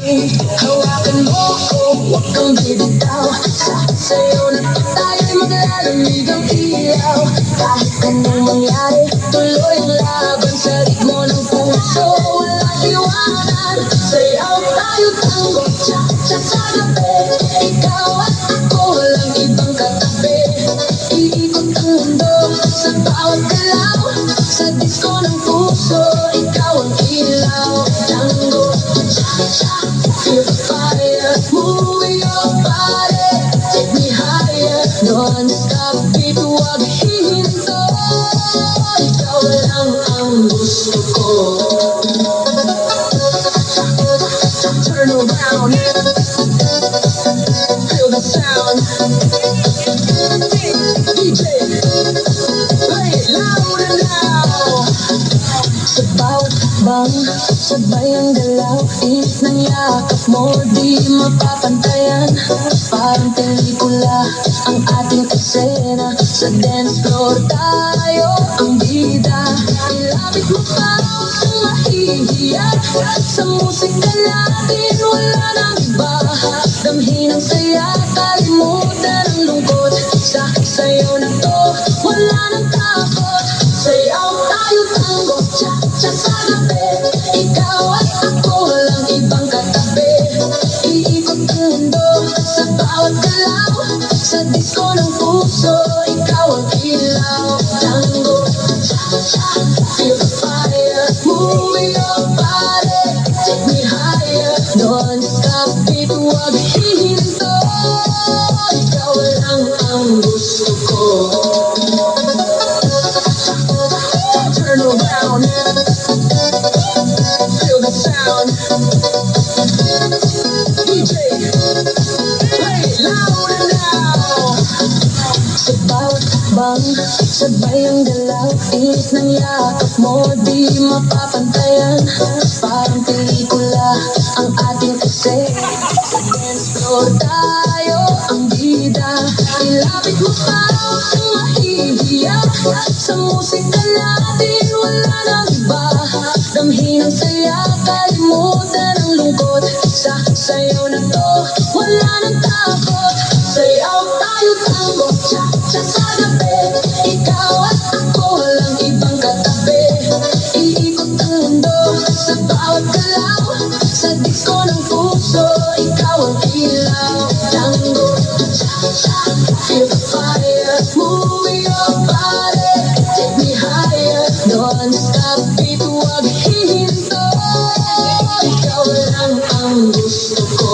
Hawakan mo ko, huwag kang bibitaw. Sa'yo na tayo'y maglalamig ang ilaw. Kahit anong mangyari, tuloy ang laban sa ritmo ng puso. Walang iwanan, sayaw tayo tango, cha-cha sa gabi. Ikaw at ako, walang ibang katabi. Iikot ang mundo sa bawat galaw. Sa disko ng puso, ikaw ang ilaw. Tango, cha-cha, feel the fire. Move your body, take me higher. Non-stop beat, huwag hihinto. Ikaw lang ang gusto ko. Turn around, feel the sound. DJ, play it louder now. Sa bawat bang, sabay ang galaw. Init ng yakap mo, di mapapantayan. Parang pelikula ang ating eksena. Sa dance floor tayo ang bida. Ilapit mo pa ang mahihiya. Sa musika natin wala nang iba. Damhin ang saya, kalimutan ang lungkot. Sa'yo na to, wala nang takot. Sayaw tayo tango, cha-cha sa gabi. Ikaw at ako, walang ibang katabi. Iikot ang mundo sa bawat galaw. Sa disko ng puso, ikaw ang ilaw. Tango, cha-cha, feel the fire. Move your body, take me higher. Non-stop beat, huwag hihinto. Ikaw lang ang gusto ko. Turn around, feel the sound. DJ, play it louder now. Sa bawat bang, sabay ang galaw. Init ng yakap mo, di mapapantayan. Parang pelikula ang ating eksena. Sa dance floor tayo ang bida. Ilapit mo pa ang mahihiya. Sa musika natin wala nang iba. Damhin ang saya, kalimutan ang lungkot. Sa'yo na to, wala nang takot. Sayaw tayo tango, cha-cha sa gabi. Ikaw at ako, walang ibang katabi. Iikot ang mundo sa bawat galaw. Sa disko ng puso, ikaw ang ilaw. Tango, cha-cha, feel the fire. Move your body, take me higher. Non-stop beat, huwag hihinto. Ikaw lang ang gusto ko.